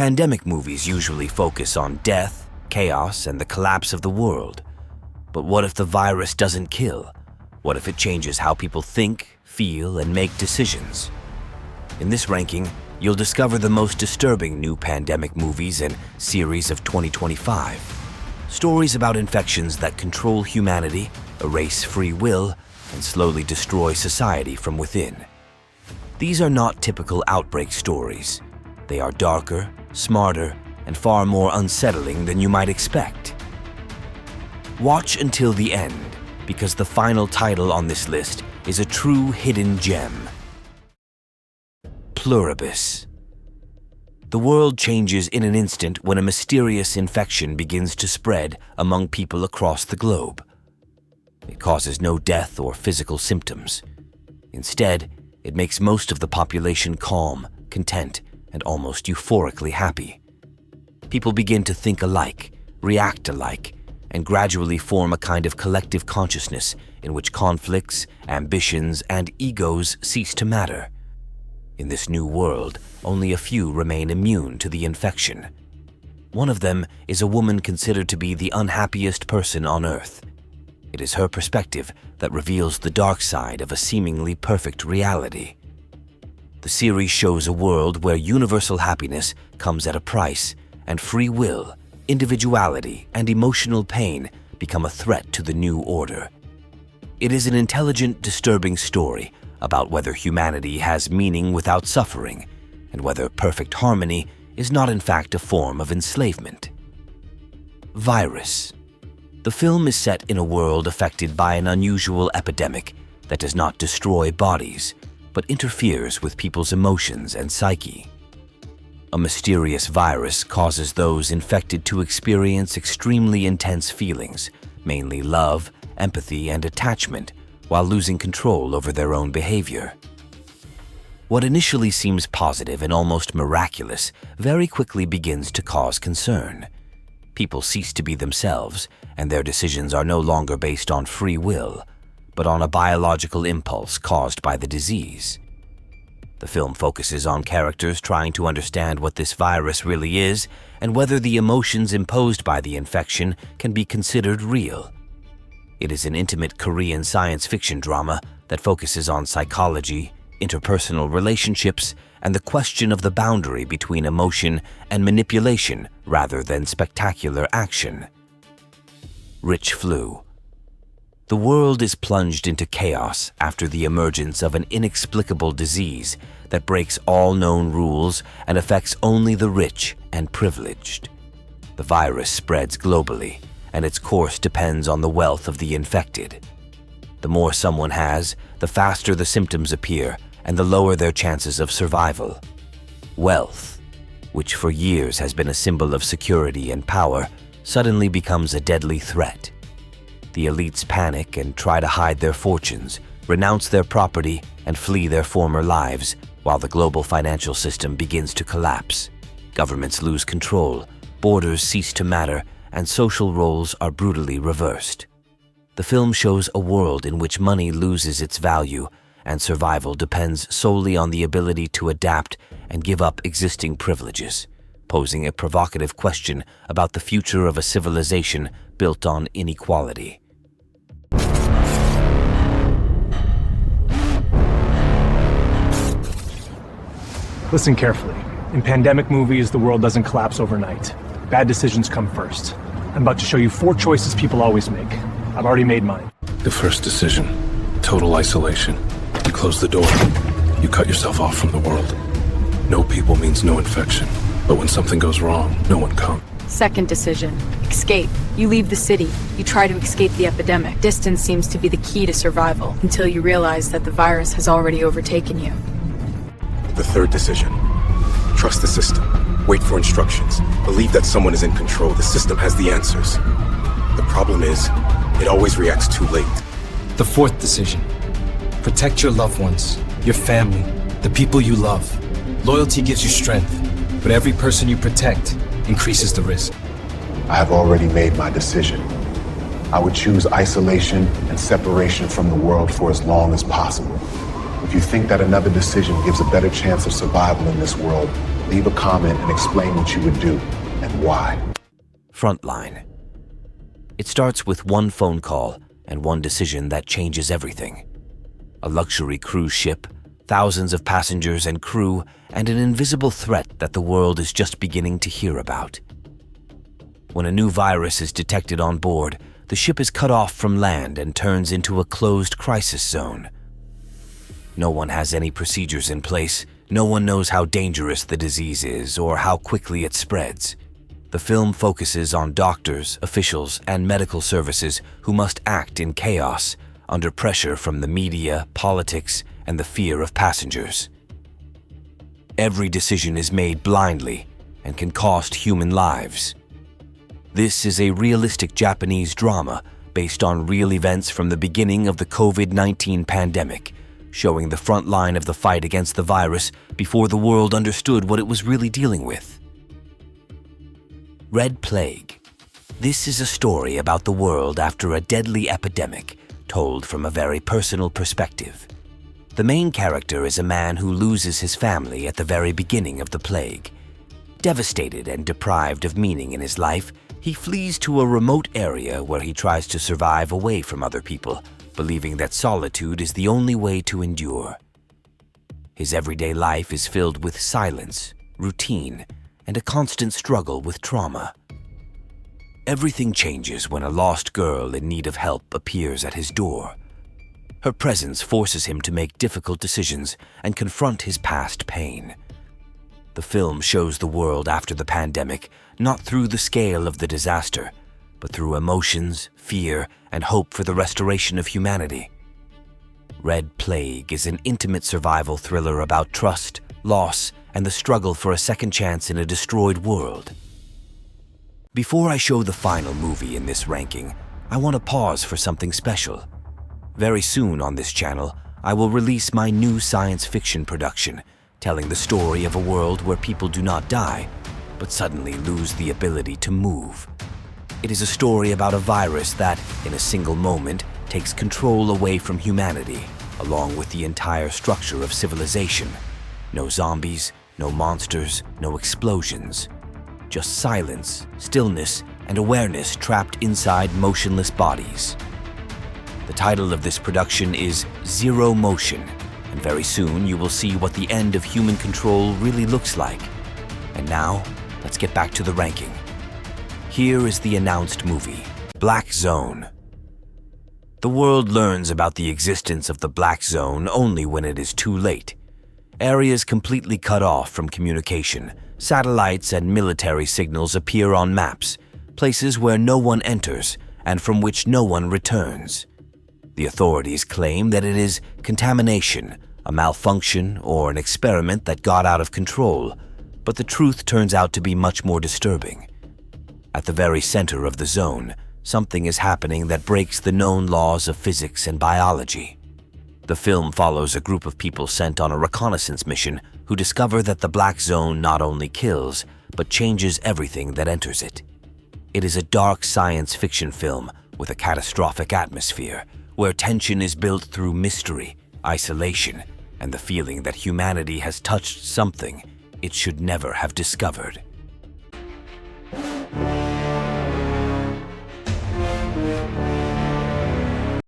Pandemic movies usually focus on death, chaos, and the collapse of the world. But what if the virus doesn't kill? What if it changes how people think, feel, and make decisions? In this ranking, you'll discover the most disturbing new pandemic movies and series of 2025. Stories about infections that control humanity, erase free will, and slowly destroy society from within. These are not typical outbreak stories. They are darker, smarter, and far more unsettling than you might expect. Watch until the end, because the final title on this list is a true hidden gem. Pluribus. The world changes in an instant when a mysterious infection begins to spread among people across the globe. It causes no death or physical symptoms. Instead, it makes most of the population calm, content, and almost euphorically happy. People begin to think alike, react alike, and gradually form a kind of collective consciousness in which conflicts, ambitions, and egos cease to matter. In this new world, only a few remain immune to the infection. One of them is a woman considered to be the unhappiest person on Earth. It is her perspective that reveals the dark side of a seemingly perfect reality. The series shows a world where universal happiness comes at a price, and free will, individuality, and emotional pain become a threat to the new order. It is an intelligent, disturbing story about whether humanity has meaning without suffering, and whether perfect harmony is not in fact a form of enslavement. Virus. The film is set in a world affected by an unusual epidemic that does not destroy bodies, but interferes with people's emotions and psyche. A mysterious virus causes those infected to experience extremely intense feelings, mainly love, empathy, and attachment, while losing control over their own behavior. What initially seems positive and almost miraculous very quickly begins to cause concern. People cease to be themselves, and their decisions are no longer based on free will, but on a biological impulse caused by the disease. The film focuses on characters trying to understand what this virus really is and whether the emotions imposed by the infection can be considered real. It is an intimate Korean science fiction drama that focuses on psychology, interpersonal relationships, and the question of the boundary between emotion and manipulation rather than spectacular action. Rich Flu. The world is plunged into chaos after the emergence of an inexplicable disease that breaks all known rules and affects only the rich and privileged. The virus spreads globally, and its course depends on the wealth of the infected. The more someone has, the faster the symptoms appear, and the lower their chances of survival. Wealth, which for years has been a symbol of security and power, suddenly becomes a deadly threat. The elites panic and try to hide their fortunes, renounce their property, and flee their former lives, while the global financial system begins to collapse. Governments lose control, borders cease to matter, and social roles are brutally reversed. The film shows a world in which money loses its value, and survival depends solely on the ability to adapt and give up existing privileges, posing a provocative question about the future of a civilization built on inequality. Listen carefully. In pandemic movies, the world doesn't collapse overnight. Bad decisions come first. I'm about to show you 4 choices people always make. I've already made mine. The first decision, total isolation. You close the door. You cut yourself off from the world. No people means no infection. But when something goes wrong, no one comes. Second decision, escape. You leave the city. You try to escape the epidemic. Distance seems to be the key to survival, until you realize that the virus has already overtaken you. The third decision, trust the system. Wait for instructions. Believe that someone is in control. The system has the answers. The problem is, it always reacts too late. The fourth decision, protect your loved ones, your family, the people you love. Loyalty gives you strength, but every person you protect increases the risk. I have already made my decision. I would choose isolation and separation from the world for as long as possible. If you think that another decision gives a better chance of survival in this world, Leave a comment and explain what you would do and why. Frontline. It starts with one phone call and one decision that changes everything. A luxury cruise ship, thousands of passengers and crew, and an invisible threat that the world is just beginning to hear about. When a new virus is detected on board, the ship is cut off from land and turns into a closed crisis zone. No one has any procedures in place. No one knows how dangerous the disease is or how quickly it spreads. The film focuses on doctors, officials, and medical services who must act in chaos, under pressure from the media, politics, and the fear of passengers. Every decision is made blindly and can cost human lives. This is a realistic Japanese drama based on real events from the beginning of the COVID-19 pandemic, showing the front line of the fight against the virus before the world understood what it was really dealing with. Red Plague. This is a story about the world after a deadly epidemic, told from a very personal perspective. The main character is a man who loses his family at the very beginning of the plague. Devastated and deprived of meaning in his life, he flees to a remote area where he tries to survive away from other people, believing that solitude is the only way to endure. His everyday life is filled with silence, routine, and a constant struggle with trauma. Everything changes when a lost girl in need of help appears at his door. Her presence forces him to make difficult decisions and confront his past pain. The film shows the world after the pandemic, not through the scale of the disaster, but through emotions, fear, and hope for the restoration of humanity. Red Plague is an intimate survival thriller about trust, loss, and the struggle for a second chance in a destroyed world. Before I show the final movie in this ranking, I want to pause for something special. Very soon on this channel, I will release my new science fiction production, telling the story of a world where people do not die, but suddenly lose the ability to move. It is a story about a virus that, in a single moment, takes control away from humanity, along with the entire structure of civilization. No zombies, no monsters, no explosions. Just silence, stillness, and awareness trapped inside motionless bodies. The title of this production is Zero Motion, and very soon you will see what the end of human control really looks like. And now, let's get back to the ranking. Here is the announced movie, Black Zone. The world learns about the existence of the Black Zone only when it is too late. Areas completely cut off from communication, satellites and military signals appear on maps, places where no one enters and from which no one returns. The authorities claim that it is contamination, a malfunction, or an experiment that got out of control, but the truth turns out to be much more disturbing. At the very center of the zone, something is happening that breaks the known laws of physics and biology. The film follows a group of people sent on a reconnaissance mission who discover that the Black Zone not only kills, but changes everything that enters it. It is a dark science fiction film with a catastrophic atmosphere, where tension is built through mystery, isolation, and the feeling that humanity has touched something it should never have discovered.